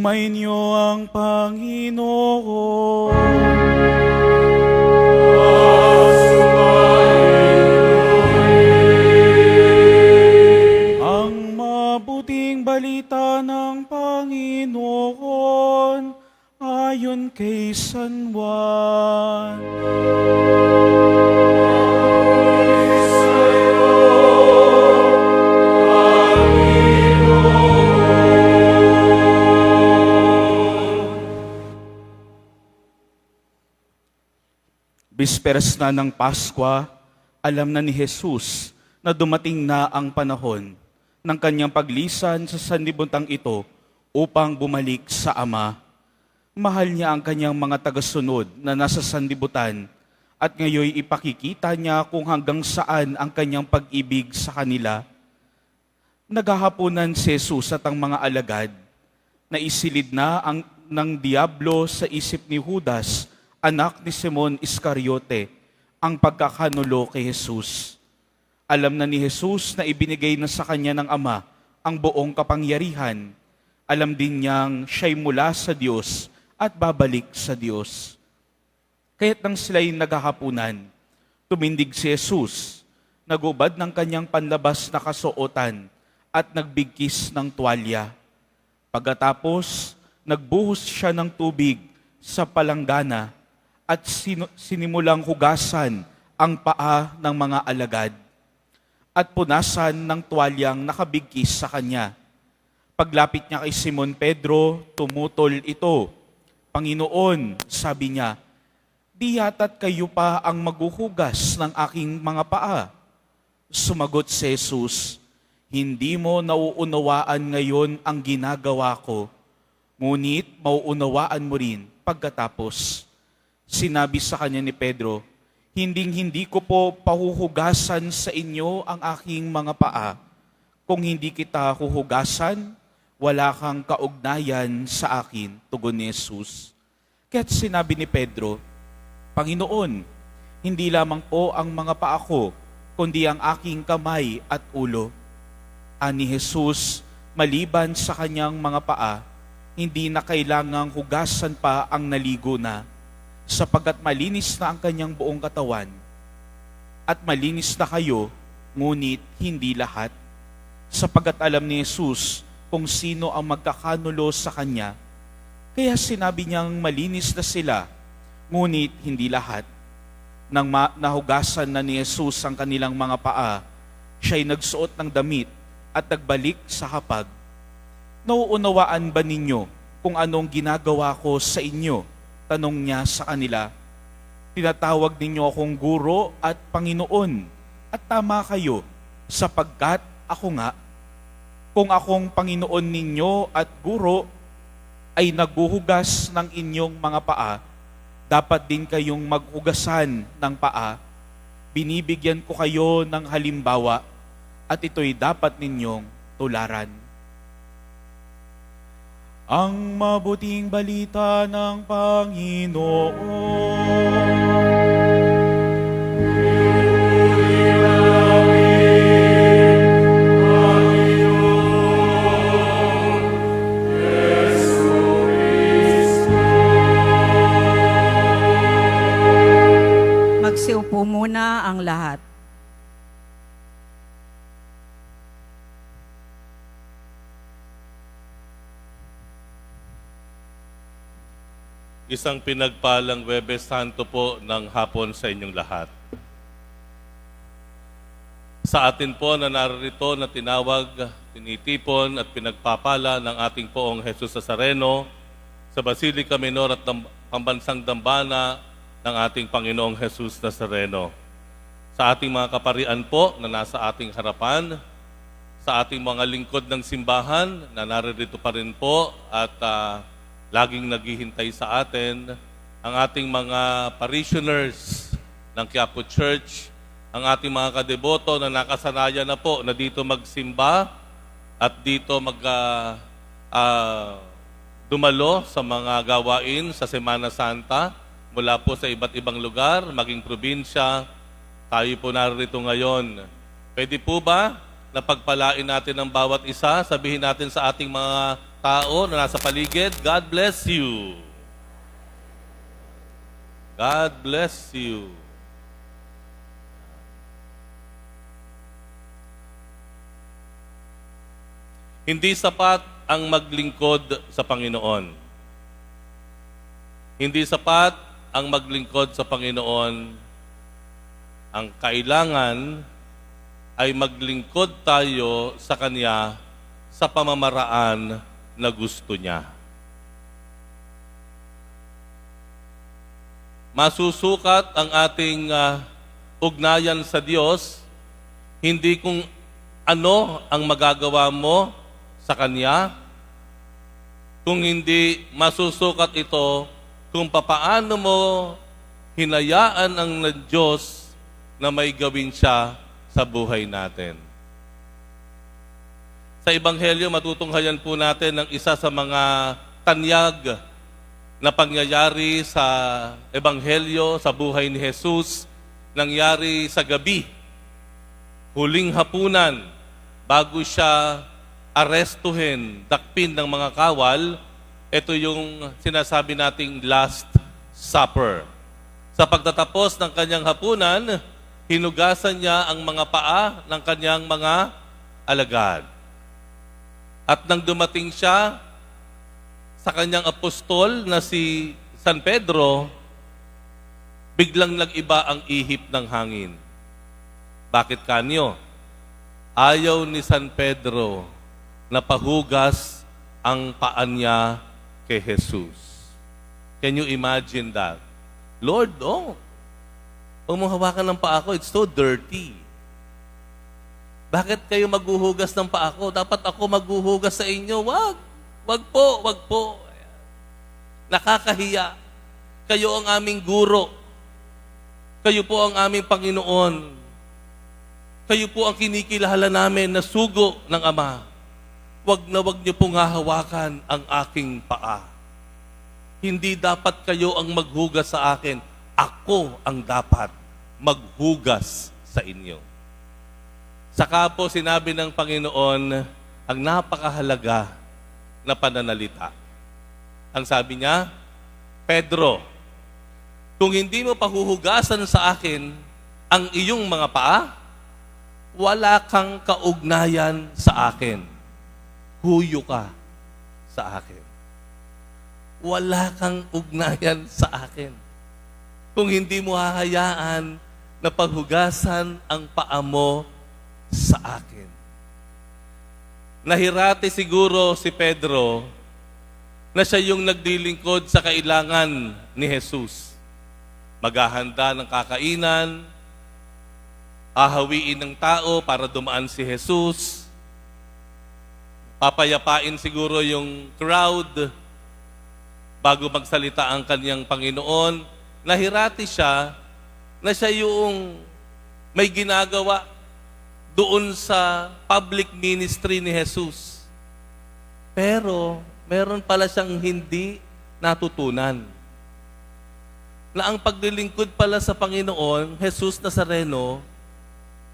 Sumainyo ang Panginoon. Ang mabuting balita ng Panginoon ayon kay San Juan. Bisperas na ng Pasko, alam na ni Jesus na dumating na ang panahon ng kanyang paglisan sa sanlibutan ito upang bumalik sa Ama. Mahal niya ang kanyang mga tagasunod na nasa sanlibutan at ngayon ipakikita niya kung hanggang saan ang kanyang pag-ibig sa kanila. Naghahaponan si Jesus at ang mga alagad na isilid na ng Diablo sa isip ni Judas, anak ni Simon Iscariote, ang pagkakanulo kay Jesus. Alam na ni Jesus na ibinigay na sa kanya ng Ama ang buong kapangyarihan. Alam din niyang siya'y mula sa Diyos at babalik sa Diyos. Kaya't nang sila'y naghahapunan, tumindig si Jesus, nagubad ng kanyang panlabas na kasuotan at nagbigkis ng tuwalya. Pagkatapos, nagbuhos siya ng tubig sa palanggana at sinimulang hugasan ang paa ng mga alagad at punasan ng tuwalyang nakabigkis sa kanya. Paglapit niya kay Simon Pedro, tumutol ito. Panginoon, sabi niya, di yata't kayo pa ang maghuhugas ng aking mga paa. Sumagot si Jesus, hindi mo nauunawaan ngayon ang ginagawa ko, ngunit mauunawaan mo rin pagkatapos. Sinabi sa kanya ni Pedro, hindi ko po pahuhugasan sa inyo ang aking mga paa. Kung hindi kita huhugasan, wala kang kaugnayan sa akin, tugon ni Jesus. Kaya't sinabi ni Pedro, Panginoon, hindi lamang po ang mga paa ko, kundi ang aking kamay at ulo. Ani Jesus, maliban sa kanyang mga paa, hindi na kailangang hugasan pa ang naligo na, sapagkat malinis na ang kanyang buong katawan. At malinis na kayo, ngunit hindi lahat. Sapagkat alam ni Jesus kung sino ang magkakanulo sa kanya, kaya sinabi niyang malinis na sila, ngunit hindi lahat. Nang nahugasan na ni Jesus ang kanilang mga paa, siya'y nagsuot ng damit at nagbalik sa hapag. Nauunawaan ba ninyo kung anong ginagawa ko sa inyo? Tanong niya sa kanila. Tinatawag ninyo akong guro at Panginoon, at tama kayo, sapagkat ako nga. Kung akong Panginoon ninyo at guro ay naghuhugas ng inyong mga paa, dapat din kayong maghugasan ng paa. Binibigyan ko kayo ng halimbawa, at ito'y dapat ninyong tularan. Ang mabuting balita ng Panginoon. Magsiupo muna ang lahat. Isang pinagpalang Huwebes Santo po ng hapon sa inyong lahat. Sa atin po na narito na tinawag, tinitipon at pinagpapala ng ating poong Jesus Nazareno sa Basilica Minor at Pambansang Dambana ng ating Panginoong Jesus Nazareno. Sa ating mga kaparian po na nasa ating harapan, sa ating mga lingkod ng simbahan na narito pa rin po at laging naghihintay sa atin, ang ating mga parishioners ng Quiapo Church, ang ating mga kadeboto na nakasanayan na po na dito magsimba at dito dumalo sa mga gawain sa Semana Santa mula po sa iba't ibang lugar, maging probinsya, tayo po narito ngayon. Pwede po ba na pagpalain natin ang bawat isa? Sabihin natin sa ating mga tao na nasa paligid, God bless you. God bless you. Hindi sapat ang maglingkod sa Panginoon. Hindi sapat ang maglingkod sa Panginoon. Ang kailangan ay maglingkod tayo sa Kanya sa pamamaraan na gusto niya. Masusukat ang ating ugnayan sa Diyos, hindi kung ano ang magagawa mo sa Kanya, kung hindi masusukat ito kung papaano mo hinayaan ang Diyos na may gawin siya sa buhay natin. Sa Ebanghelyo, matutunghayan po natin ang isa sa mga tanyag na pangyayari sa Ebanghelyo, sa buhay ni Jesus, nangyari sa gabi, huling hapunan, bago siya arestuhin, dakpin ng mga kawal. Ito yung sinasabi nating Last Supper. Sa pagtatapos ng kanyang hapunan, hinugasan niya ang mga paa ng kanyang mga alagad. At nang dumating siya sa kanyang apostol na si San Pedro, biglang nag-iba ang ihip ng hangin. Bakit kanyo? Ayaw ni San Pedro na pahugas ang paan niya kay Jesus. Can you imagine that? Lord, huwag mong hawakan ng paa ko, it's so dirty. Bakit kayo maghuhugas ng paa ko? Dapat ako maghuhugas sa inyo. Wag. Wag po. Nakakahiya. Kayo ang aming guro. Kayo po ang aming Panginoon. Kayo po ang kinikilala namin na sugo ng Ama. Wag na wag niyo pong hahawakan ang aking paa. Hindi dapat kayo ang maghugas sa akin. Ako ang dapat maghugas sa inyo. Saka po sinabi ng Panginoon ang napakahalaga na pananalita. Ang sabi niya, Pedro, kung hindi mo pahuhugasan sa akin ang iyong mga paa, wala kang kaugnayan sa akin. Huyo ka sa akin. Wala kang ugnayan sa akin. Kung hindi mo hahayaan na paghugasan ang paa mo sa akin. Nahirati siguro si Pedro na siya yung nagdilingkod sa kailangan ni Jesus. Maghahanda ng kakainan, ahawiin ng tao para dumaan si Jesus, papayapain siguro yung crowd bago magsalita ang kanyang Panginoon. Nahirati siya na siya yung may ginagawa doon sa public ministry ni Jesus. Pero meron pala siyang hindi natutunan. Na ang paglilingkod pala sa Panginoon, Jesus Nazareno,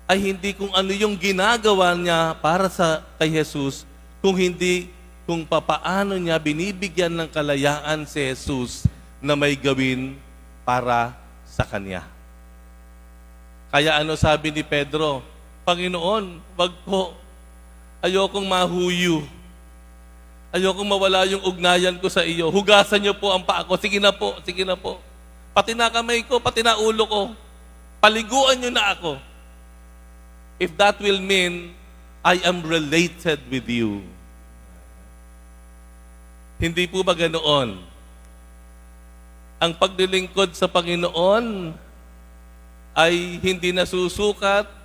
ay hindi kung ano yung ginagawa niya para kay Jesus, kung hindi kung papaano niya binibigyan ng kalayaan si Jesus na may gawin para sa Kanya. Kaya ano sabi ni Pedro, Panginoon, wag po, ayokong mahuyo. Ayokong mawala yung ugnayan ko sa iyo. Hugasan niyo po ang paa ko. Sige na po, sige na po. Pati na kamay ko, pati na ulo ko. Paliguan niyo na ako. If that will mean I am related with you. Hindi po ba ganoon? Ang paglilingkod sa Panginoon ay hindi nasusukat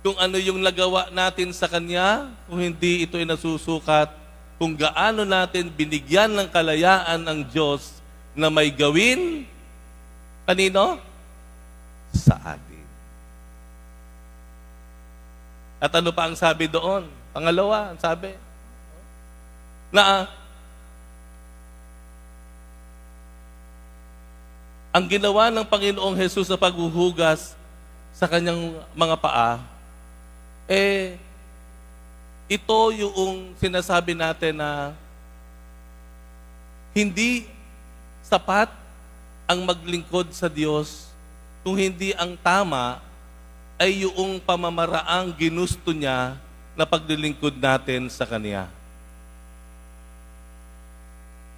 kung ano yung nagawa natin sa Kanya, kung hindi ito ay nasusukat kung gaano natin binigyan ng kalayaan ang Diyos na may gawin, kanino? Sa atin. At ano pa ang sabi doon? Pangalawa, ang sabi, na ang ginawa ng Panginoong Jesus sa paghuhugas sa kanyang mga paa, ito yung sinasabi natin na Hindi sapat ang maglingkod sa Diyos kung hindi ang tama ay yung pamamaraang ginusto niya na paglilingkod natin sa Kanya.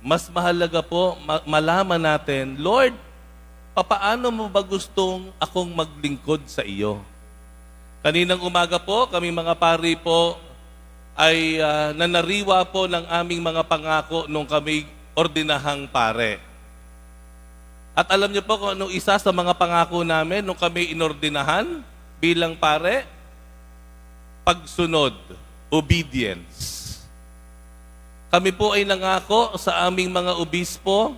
Mas mahalaga po malaman natin, Lord, papaano mo ba gustong akong maglingkod sa iyo? Kaninang umaga po, kami mga pari po ay nanariwa po ng aming mga pangako nung kami ordinahang pare. At alam niyo po kung ano isa sa mga pangako namin nung kami inordinahan bilang pare? Pagsunod, obedience. Kami po ay nangako sa aming mga obispo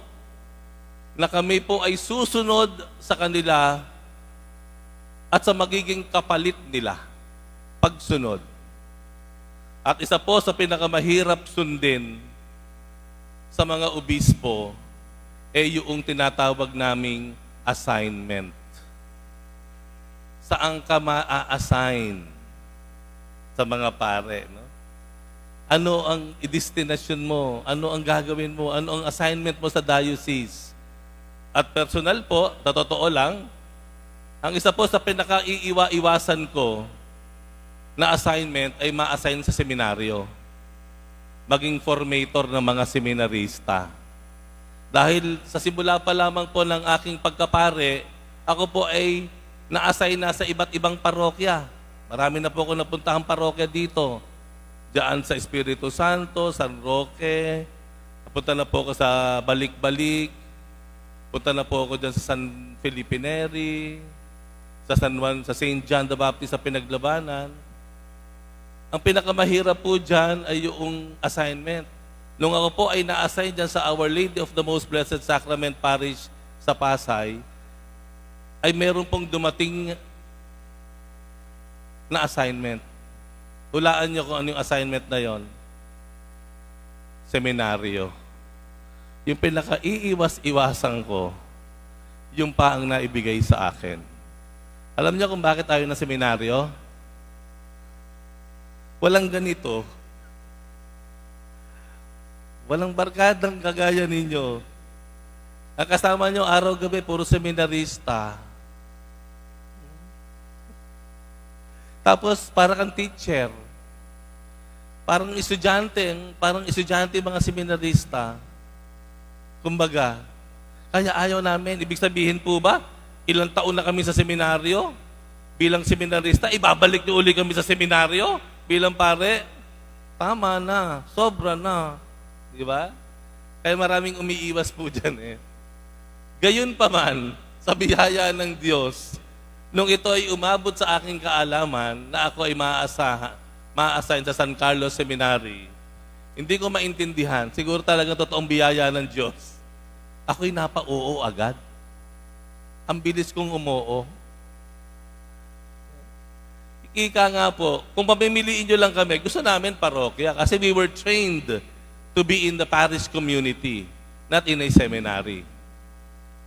na kami po ay susunod sa kanila at sa magiging kapalit nila, pagsunod. At isa po sa pinakamahirap sundin sa mga obispo ay yung tinatawag naming assignment. Saan ka ma-assign sa mga pare, no? Ano ang destination mo? Ano ang gagawin mo? Ano ang assignment mo sa diocese? At personal po, sa totoo lang, ang isa po sa pinaka-iiwasan ko na assignment ay ma-assign sa seminaryo. Maging formator ng mga seminarista. Dahil sa simula pa lamang po ng aking pagkapare, ako po ay na-assign na sa iba't ibang parokya. Marami na po ako napuntahang parokya dito. Diyan sa Espiritu Santo, San Roque, punta na po ako sa Balik-Balik, punta na po ako dyan sa San Felipe Neri, sa San Juan, sa St. John the Baptist sa Pinaglabanan. Ang pinakamahirap po dyan ay yung assignment. Nung ako po ay na-assign dyan sa Our Lady of the Most Blessed Sacrament Parish sa Pasay, ay meron pong dumating na assignment. Hulaan niyo kung ano yung assignment na yon. Seminaryo. Yung pinaka-iiwas-iwasan ko, yung pa ang naibigay sa akin. Alam niyo kung bakit tayo na seminaryo? Walang ganito. Walang barkadang kagaya ninyo. Ang kasama nyo araw-gabi, puro seminarista. Tapos, para kang teacher. Parang estudyante mga seminarista. Kumbaga, kaya ayaw namin. Ibig sabihin po ba, ilang taon na kami sa seminaryo? Bilang seminarista, ibabalik nyo uli kami sa seminaryo? Bilang pare, tama na, sobra na. Di ba? Kaya maraming umiiwas po dyan eh. Gayun pa man, sa biyaya ng Diyos, nung ito ay umabot sa aking kaalaman na ako ay ma-assign sa San Carlos Seminary, hindi ko maintindihan. Siguro talagang totoong biyaya ng Diyos. Ako'y napa-oo agad. Ang bilis kong umoo. Ika nga po, kung pamimiliin nyo lang kami, gusto namin parokya kasi we were trained to be in the parish community, not in a seminary.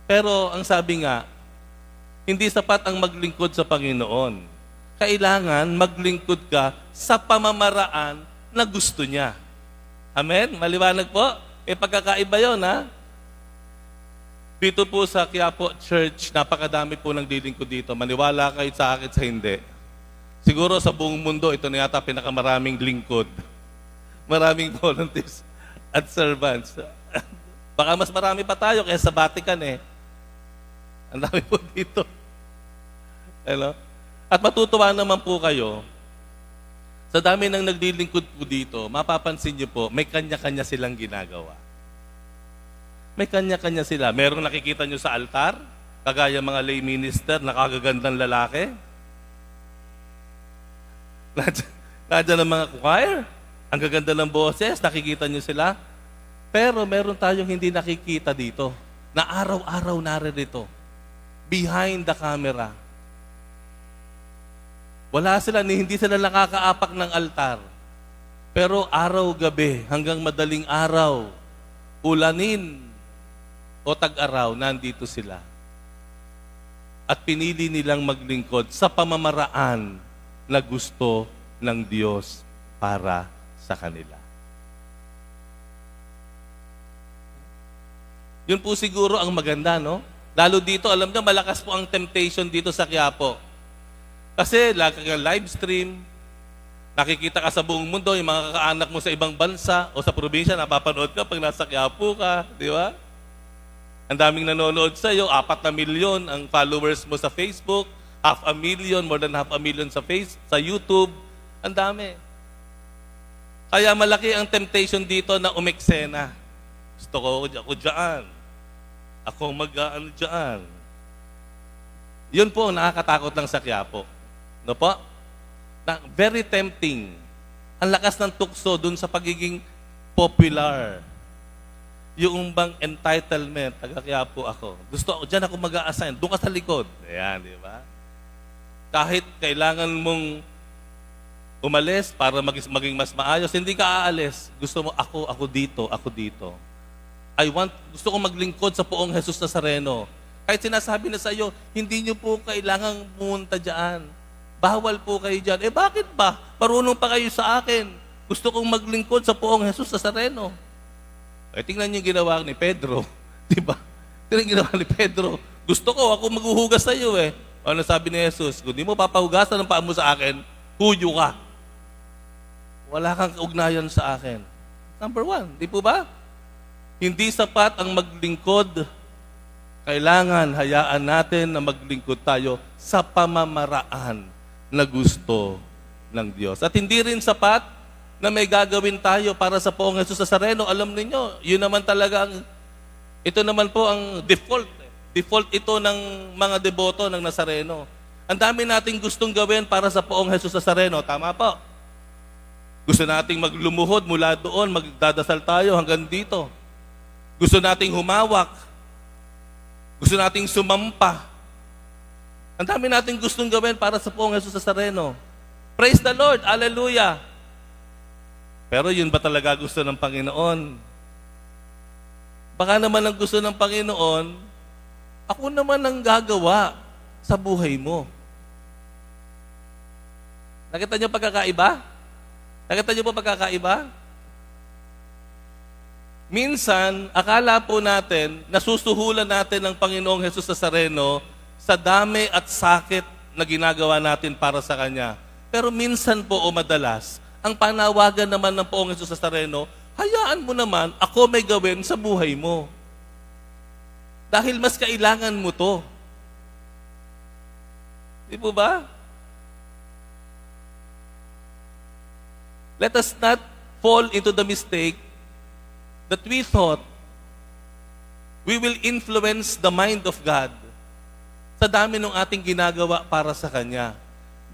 Pero ang sabi nga, hindi sapat ang maglingkod sa Panginoon. Kailangan maglingkod ka sa pamamaraan na gusto niya. Amen? Maliwanag po? May pagkakaiba yun, ha? Dito po sa Quiapo Church, napakadami po ng dilingkod dito. Maniwala kayo sa akin sa hindi. Siguro sa buong mundo, ito na yata pinakamaraming lingkod. Maraming volunteers at servants. Baka mas marami pa tayo kaysa sa Vatican eh. Ang dami po dito. Hello? At matutuwa naman po kayo, sa dami ng naglilingkod po dito, mapapansin niyo po, may kanya-kanya silang ginagawa. May kanya-kanya sila. Merong nakikita niyo sa altar, kagaya mga lay minister, nakagagandang lalaki. Nandiyan ang mga choir, ang gaganda ng boses, nakikita niyo sila. Pero meron tayong hindi nakikita dito, na araw-araw naririto, behind the camera. Wala sila, hindi sila nakakaapak ng altar. Pero araw-gabi, hanggang madaling araw, ulanin o tag-araw, nandito sila. At pinili nilang maglingkod sa pamamaraan na gusto ng Diyos para sa kanila. Yun po siguro ang maganda, no? Lalo dito, alam nyo, malakas po ang temptation dito sa Quiapo. Kasi live stream, nakikita ka sa buong mundo, yung mga kakaanak mo sa ibang bansa o sa probinsya, napapanood ka pag nasa Quiapo ka, di ba? Ang daming nanonood sa iyo, 4 milyon ang followers mo sa Facebook, 500,000, more than 500,000 sa YouTube. Ang dami. Kaya malaki ang temptation dito na umeksena. Gusto ko ako dyan. Ako mag-ano dyan. Yun po, nakakatakot lang sa Quiapo. No po? Very tempting. Ang lakas ng tukso dun sa pagiging popular. Yung bang entitlement, taga Quiapo ako. Gusto ako, dyan ako mag-a-assign. Doon ka sa likod. Ayan, di ba? Kahit kailangan mong umalis para maging mas maayos, hindi ka aalis. Gusto mo, ako dito, ako dito. Gusto ko maglingkod sa poong Jesus Nazareno. Kahit sinasabi na sa iyo, hindi niyo po kailangang pumunta dyan. Bawal po kayo dyan. Eh bakit ba? Marunong pa kayo sa akin. Gusto kong maglingkod sa poong Jesus Nazareno. Eh tingnan niyo yung ginawa ni Pedro. Diba? Tingnan yung ginawa ni Pedro. Gusto ko, ako maghuhugas sa iyo eh. Ano sabi ni Jesus? Kung di mo papahugasan ng paa mo sa akin, huyo ka. Wala kang kaugnayan sa akin. Number 1, di po ba? Hindi sapat ang maglingkod. Kailangan hayaan natin na maglingkod tayo sa pamamaraan na gusto ng Diyos. At hindi rin sapat na may gagawin tayo para sa poong Jesus Nazareno. Alam niyo, yun naman talaga ito naman po ang default. Default ito ng mga deboto ng Nazareno. Ang dami nating gustong gawin para sa poong Jesus Nazareno. Tama po. Gusto nating maglumuhod mula doon, magdadasal tayo hanggang dito. Gusto nating humawak. Gusto nating sumampa. Ang dami nating gustong gawin para sa poong Jesus Nazareno. Praise the Lord! Hallelujah! Pero yun ba talaga gusto ng Panginoon? Baka naman ang gusto ng Panginoon, ako naman ang gagawa sa buhay mo. Nakita niyo pagkakaiba? Nakita niyo po pagkakaiba? Minsan, akala po natin, nasusuhulan natin ng Panginoong Jesus Nazareno sa dami at sakit na ginagawa natin para sa Kanya. Pero minsan po o madalas, ang panawagan naman ng Poong Jesus Nazareno, hayaan mo naman, ako may gawin sa buhay mo. Dahil mas kailangan mo to. Di po ba? Let us not fall into the mistake that we thought we will influence the mind of God sa dami ng ating ginagawa para sa Kanya.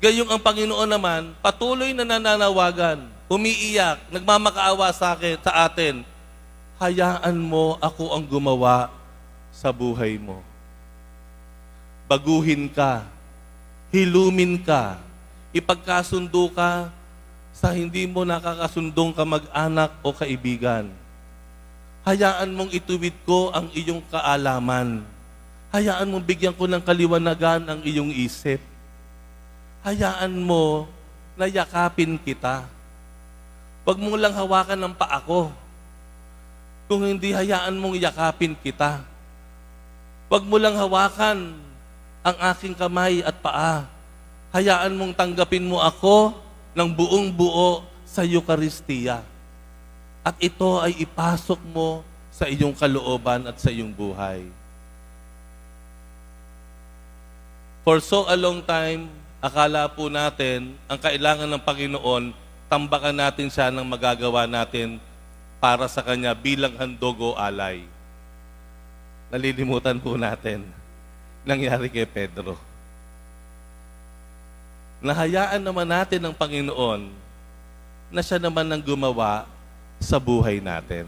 Gayong ang Panginoon naman, patuloy na nananawagan, umiiyak, nagmamakaawa sa atin, hayaan mo ako ang gumawa sa buhay mo. Baguhin ka, hilumin ka, ipagkasundo ka sa hindi mo nakakasundong kamag-anak o kaibigan. Hayaan mong ituwid ko ang iyong kaalaman. Hayaan mong bigyan ko ng kaliwanagan ang iyong isip. Hayaan mo na yakapin kita. Huwag mo lang hawakan ng paa ko. Kung hindi, hayaan mong yakapin kita. Huwag mo lang hawakan ang aking kamay at paa. Hayaan mong tanggapin mo ako ng buong buo sa Eucharistia. At ito ay ipasok mo sa iyong kalooban at sa iyong buhay. For so a long time, akala po natin, ang kailangan ng Panginoon, tambakan natin siya ng magagawa natin para sa Kanya bilang handog o alay. Nalilimutan po natin, nangyari kay Pedro. Nahayaan naman natin ng Panginoon na siya naman ang gumawa sa buhay natin.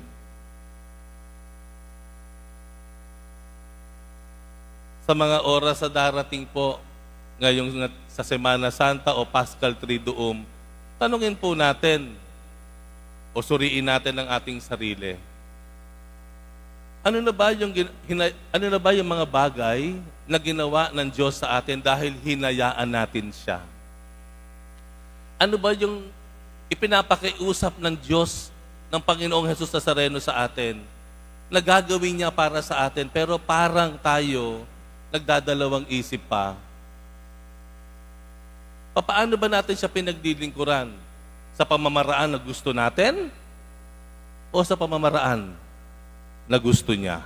Sa mga oras sa darating po, ngayong sa Semana Santa o Paschal Triduum, tanungin po natin o suriin natin ang ating sarili. Ano na ba yung mga bagay na ginawa ng Diyos sa atin dahil hinayaan natin siya? Ano ba yung ipinapakiusap ng Diyos ng Panginoong Jesus Nazareno sa atin? na gagawin niya para sa atin, pero parang tayo nagdadalawang isip pa. Paano ba natin siya pinaglilingkuran? Sa pamamaraan na gusto natin o sa pamamaraan na gusto niya?